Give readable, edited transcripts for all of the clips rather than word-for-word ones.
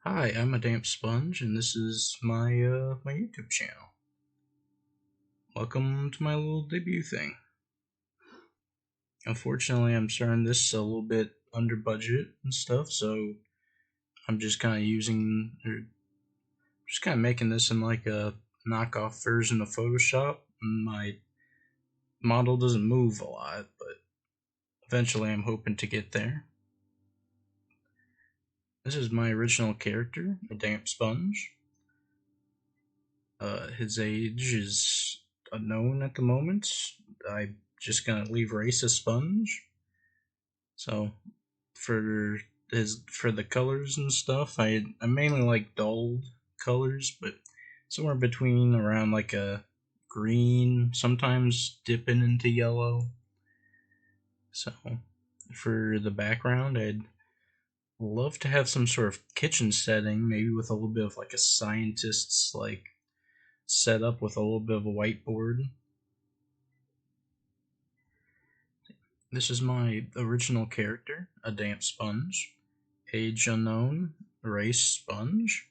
Hi, I'm ADampSponge, and this is my YouTube channel. Welcome to my little debut thing. Unfortunately, I'm starting this a little bit under budget and stuff, so I'm just kind of making this in like a knockoff version of Photoshop. My model doesn't move a lot, but eventually I'm hoping to get there. This is my original character, ADampSponge. His age is unknown at the moment. I'm just gonna leave race as sponge. So for the colors and stuff, I mainly like dulled colors, but somewhere between around like a green, sometimes dipping into yellow. So for the background, I'd love to have some sort of kitchen setting, maybe with a little bit of like a scientist's like setup with a little bit of a whiteboard. This is my original character, ADampSponge. Age unknown, race sponge.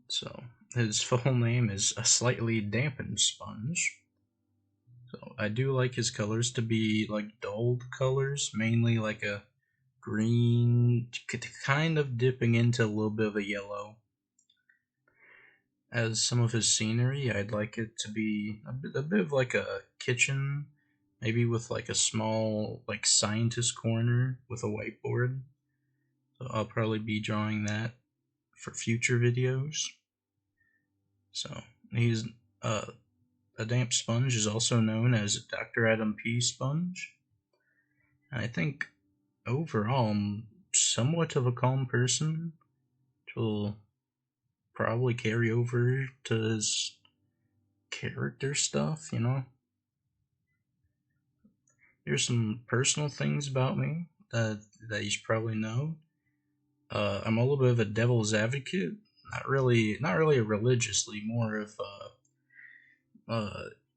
So his full name is a slightly dampened sponge. So I do like his colors to be like dulled colors, mainly like a green, kind of dipping into a little bit of a yellow. As some of his scenery, I'd like it to be a bit of like a kitchen, maybe with like a small like scientist corner with a whiteboard. So I'll probably be drawing that for future videos. So he's uh, ADampSponge is also known as Dr. Adam P. Sponge. And I think overall I'm somewhat of a calm person, which will probably carry over to his character stuff. There's some personal things about me that you should probably know. I'm a little bit of a devil's advocate. Not really religiously. More of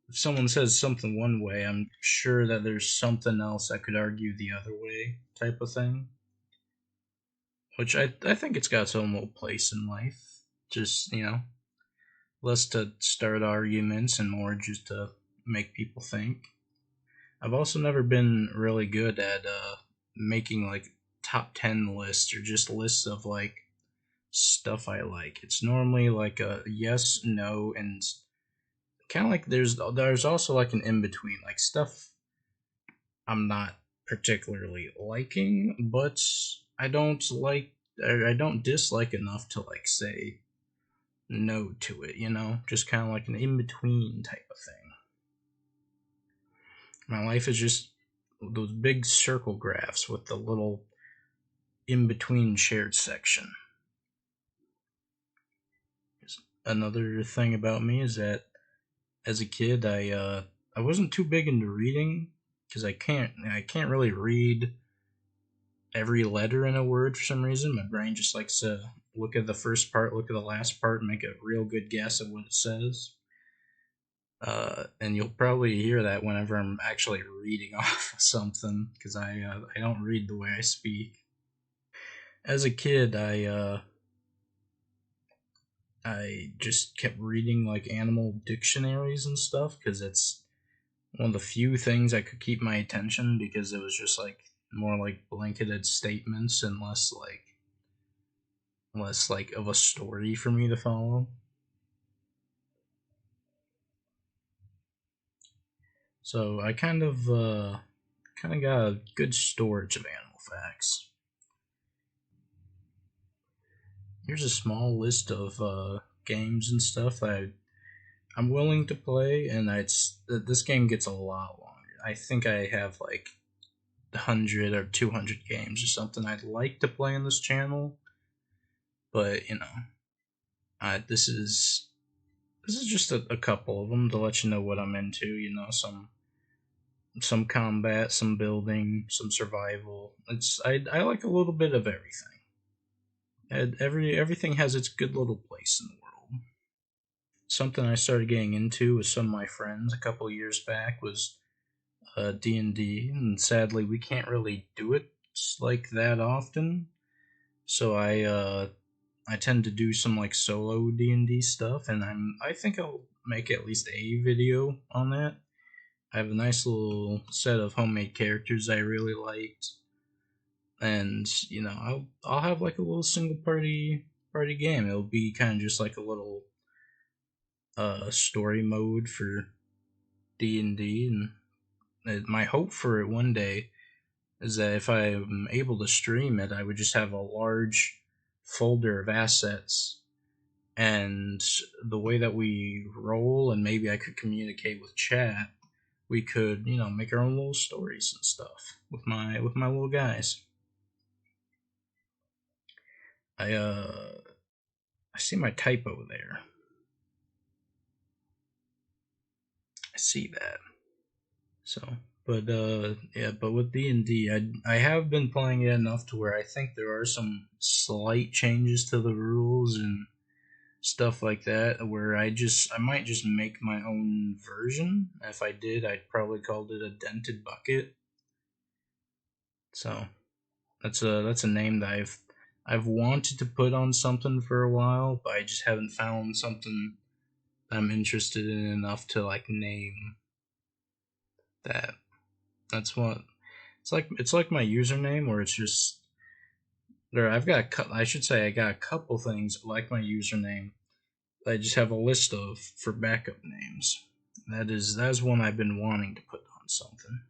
if someone says something one way, I'm sure that there's something else I could argue the other way, type of thing. Which I think it's got its own little place in life. Just less to start arguments and more just to make people think. I've also never been really good at making like top 10 lists or just lists of like stuff I like. It's normally like a yes, no, and kind of like there's also like an in between, like stuff I'm not particularly liking, but I don't like I don't dislike enough to like say no to it. Just kind of like an in between type of thing. My life is just those big circle graphs with the little in between shared section. Another thing about me is that as a kid, I wasn't too big into reading because I can't really read every letter in a word for some reason. My brain just likes to look at the first part, look at the last part, and make a real good guess at what it says. And you'll probably hear that whenever I'm actually reading off something because I don't read the way I speak. As a kid, I just kept reading like animal dictionaries and stuff because it's one of the few things I could keep my attention because it was just like more like blanketed statements and less like of a story for me to follow. So I kind of got a good storage of animal facts. Here's a small list of games and stuff that I'm willing to play, and this game gets a lot longer. I think I have like 100 or 200 games or something I'd like to play on this channel, but this is just a couple of them to let you know what I'm into. Some combat, some building, some survival. I like a little bit of everything. And everything has its good little place in the world. Something I started getting into with some of my friends a couple years back was D&D, and sadly we can't really do it like that often. So I tend to do some like solo D&D stuff, and I think I'll make at least a video on that. I have a nice little set of homemade characters I really liked, and I'll have like a little single party game. It'll be kind of just like a little story mode for D&D, and my hope for it one day is that if I'm able to stream it, I would just have a large folder of assets, and the way that we roll, and maybe I could communicate with chat, we could make our own little stories and stuff with my little guys. I see my typo there. I see that. So, but yeah, but with D&D, I have been playing it enough to where I think there are some slight changes to the rules and stuff like that, where I might just make my own version. If I did, I'd probably called it a dented bucket. So that's a name that I've wanted to put on something for a while, but I just haven't found something that I'm interested in enough to like name that. That's what it's like my username, where it's just there. I should say I got a couple things like my username. I just have a list of for backup names. That is one I've been wanting to put on something.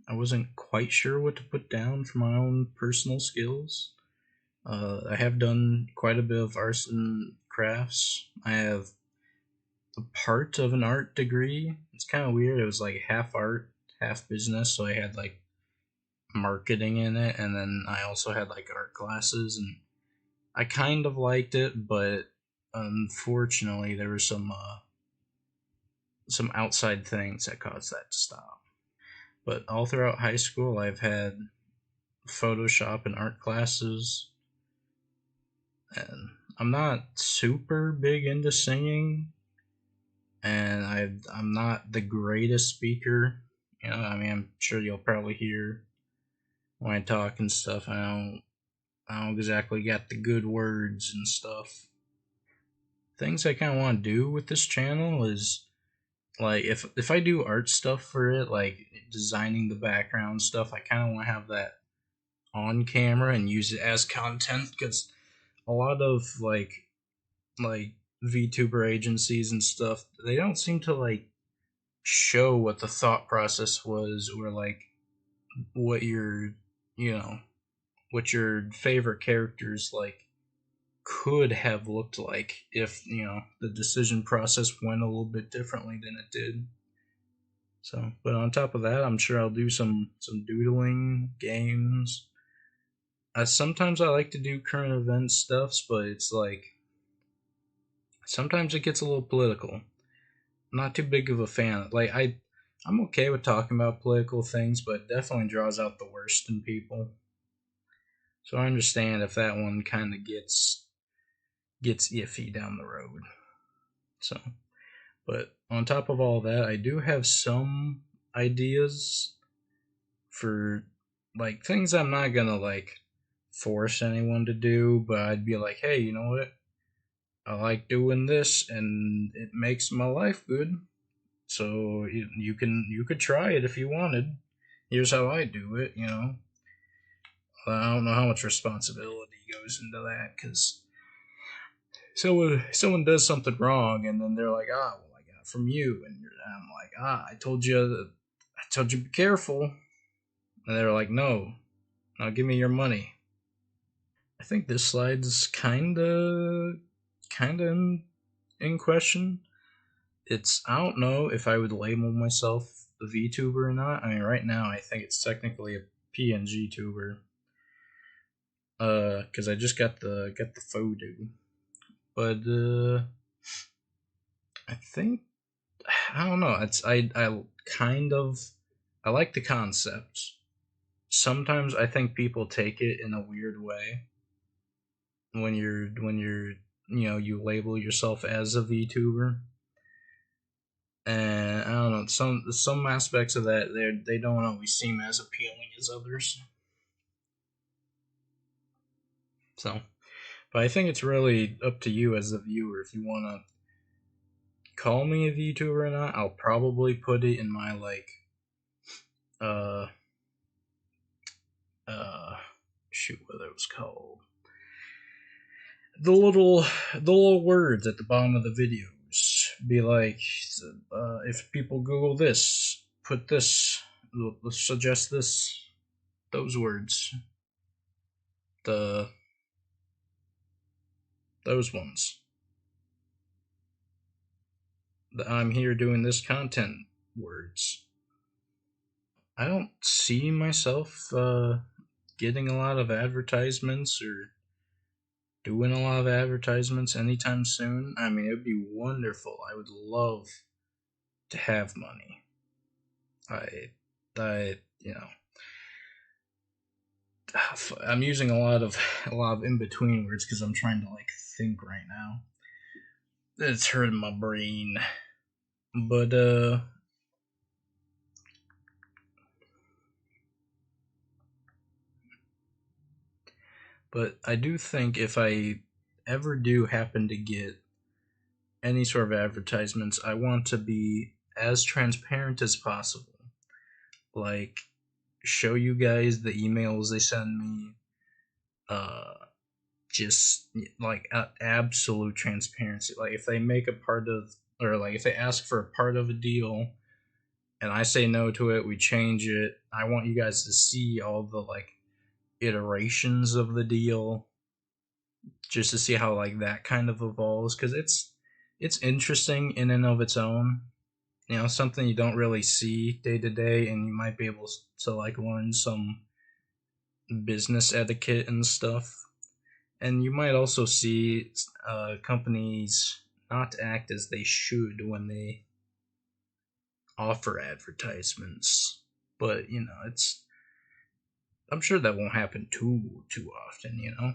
I wasn't quite sure what to put down for my own personal skills. I have done quite a bit of arts and crafts. I have a part of an art degree. It's kind of weird. It was like half art, half business. So I had like marketing in it, and then I also had like art classes, and I kind of liked it, but unfortunately there were some outside things that caused that to stop. But all throughout high school, I've had Photoshop and art classes, and I'm not super big into singing, and I'm not the greatest speaker. I mean, I'm sure you'll probably hear when I talk and stuff. I don't exactly got the good words and stuff. Things I kind of want to do with this channel is like if I do art stuff for it, like designing the background stuff, I kind of want to have that on camera and use it as content, because a lot of like VTuber agencies and stuff, they don't seem to like show what the thought process was, or like what you know what your favorite characters like could have looked like if the decision process went a little bit differently than it did. So, but on top of that, I'm sure I'll do some doodling games. Sometimes I like to do current event stuffs, but it's like sometimes it gets a little political. I'm not too big of a fan. I'm okay with talking about political things, but it definitely draws out the worst in people. So I understand if that one kind of gets iffy down the road. So, but on top of all that, I do have some ideas for like things I'm not gonna like force anyone to do, but I'd be like, hey, you know what? I like doing this, and it makes my life good. So you could try it if you wanted. Here's how I do it. I don't know how much responsibility goes into that, because someone does something wrong, and then they're like, well, I got it from you, and I'm like, I told you be careful, and they're like, no, now give me your money. I think this slide's kinda in question. I don't know if I would label myself a VTuber or not. I mean, right now I think it's technically a PNG tuber. Because I just got the photo, but I think I don't know. I kind of I like the concept. Sometimes I think people take it in a weird way when you're you label yourself as a VTuber, and I don't know, some aspects of that they don't always seem as appealing as others. So, but I think it's really up to you as the viewer if you want to call me a VTuber or not. I'll probably put it in my like uh uh shoot what it was called, the little the little words at the bottom of the videos. Be like, if people Google this, put this, let's suggest this, those words, the those ones. The I'm here doing this content words. I don't see myself getting a lot of advertisements or doing a lot of advertisements anytime soon. I mean, it would be wonderful. I would love to have money. I, you know, I'm using a lot of in between words because I'm trying to like think right now. It's hurting my brain, but I do think if I ever do happen to get any sort of advertisements, I want to be as transparent as possible. Like, show you guys the emails they send me. Uh, just like absolute transparency. Like, if they make a part of, or like if they ask for a part of a deal, and I say no to it, we change it. I want you guys to see all the like iterations of the deal, just to see how like that kind of evolves, because it's interesting in and of its own. You know, something you don't really see day to day, and you might be able to like learn some business etiquette and stuff. And you might also see companies not act as they should when they offer advertisements. But you know, it's I'm sure that won't happen too often. You know.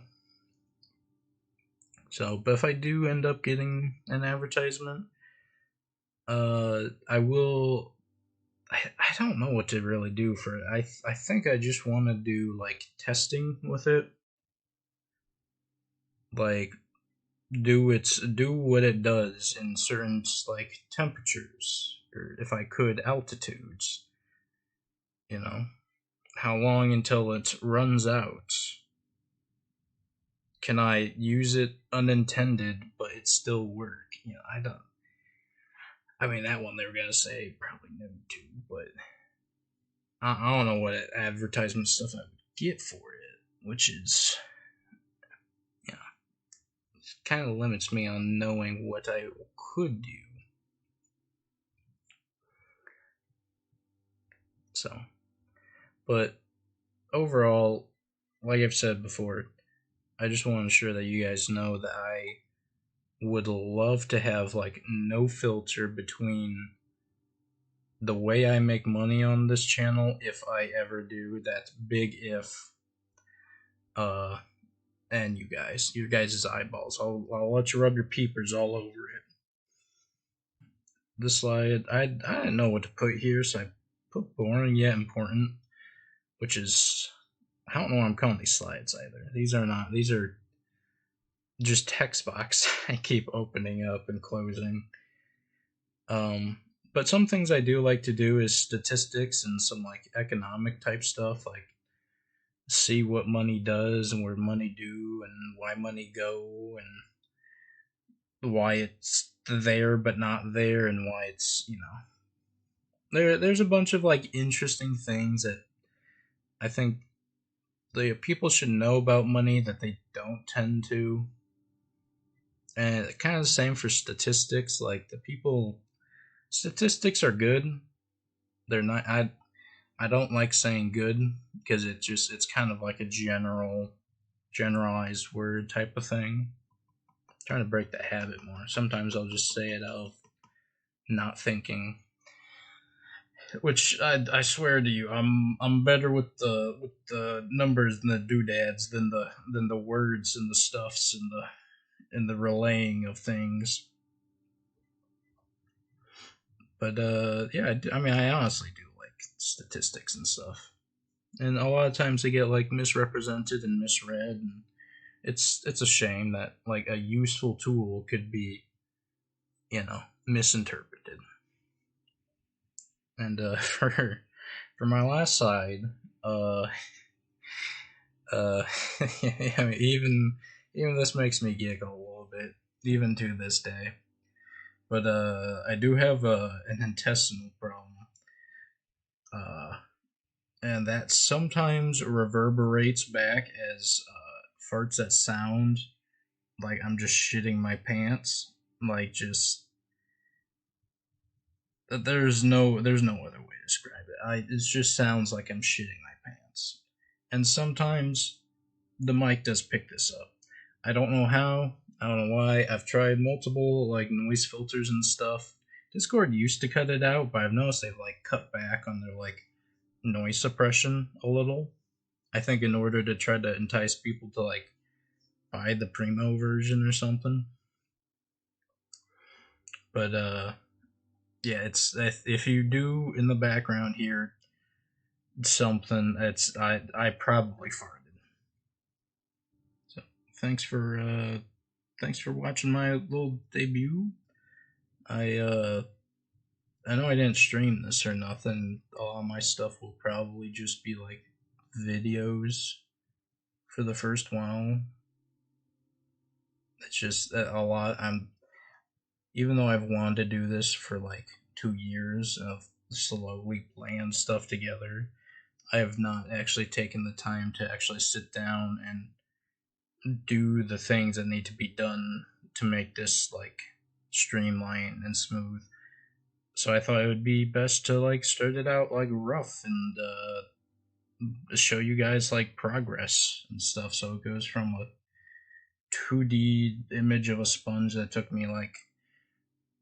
So, but if I do end up getting an advertisement, I will. I don't know what to really do for it. I think I just want to do like testing with it, like do what it does in certain like temperatures, or if I could altitudes. You know, how long until it runs out? Can I use it unintended, but it still work? You know, I don't. I mean, that one they were gonna say probably no to, but I don't know what advertisement stuff I would get for it, which is, you know, kind of limits me on knowing what I could do. So, but overall, like I've said before, I just want to ensure that you guys know that I would love to have like no filter between the way I make money on this channel, if I ever do. That big if. Uh, and your guys' eyeballs. I'll let you rub your peepers all over it. This slide, I didn't know what to put here, so I put boring yet important, which is, I don't know what I'm calling these slides either. These are just text box I keep opening up and closing. But some things I do like to do is statistics and some like economic type stuff, like see what money does and where money do and why money go and why it's there but not there, and why it's, you know, there's a bunch of like interesting things that I think the people should know about money that they don't tend to. And kind of the same for statistics. Like, the people, statistics are good. They're not. I don't like saying good because it's kind of like a generalized word type of thing. I'm trying to break that habit more. Sometimes I'll just say it out of not thinking. Which I swear to you, I'm better with the numbers and the doodads than the words and the stuffs and the relaying of things. But yeah, I mean, I honestly do like statistics and stuff, and a lot of times they get like misrepresented and misread, and it's a shame that like a useful tool could be, misinterpreted. And for my last side, uh, uh, I mean, even this makes me giggle a little bit, even to this day. But I do have an intestinal problem, uh, and that sometimes reverberates back as farts that sound like I'm just shitting my pants. Like just there's no other way to describe it. It just sounds like I'm shitting my pants. And sometimes the mic does pick this up. I don't know how. I don't know why. I've tried multiple like noise filters and stuff. Discord used to cut it out, but I've noticed they've like cut back on their like noise suppression a little. I think in order to try to entice people to like buy the primo version or something. But yeah, it's if you do in the background hear something, it's I probably farted. So thanks for watching my little debut. I I know I didn't stream this or nothing. All my stuff will probably just be like videos for the first while. It's just a lot. I'm even though I've wanted to do this for like 2 years of slowly playing stuff together, I have not actually taken the time to actually sit down and do the things that need to be done to make this like streamlined and smooth. So I thought it would be best to like start it out like rough and show you guys like progress and stuff. So it goes from a 2D image of a sponge that took me like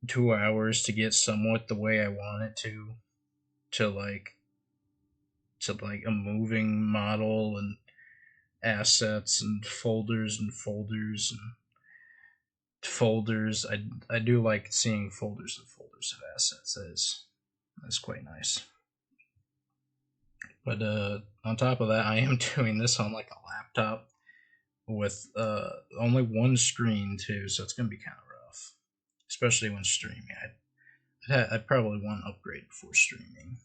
2 hours to get somewhat the way I want it to like a moving model and assets and folders. I do like seeing folders and folders of assets. That's quite nice. But on top of that, I am doing this on like a laptop with only one screen too, so it's gonna be kind of rough, especially when streaming. I'd probably want to upgrade before streaming.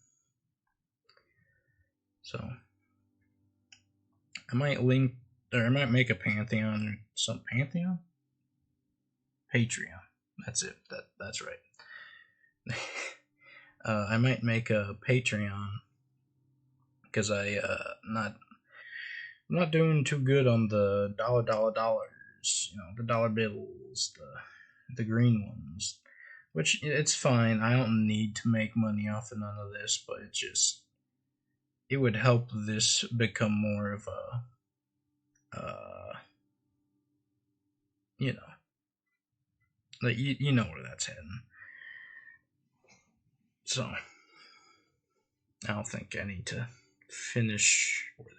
So I might link or I might make a Pantheon or some Pantheon? Patreon. That's it. That's right. I might make a Patreon because I'm not doing too good on the dollars, the dollar bills, the green ones. Which it's fine. I don't need to make money off of none of this, but it would help this become more of you know, like you know where that's heading. So I don't think I need to finish where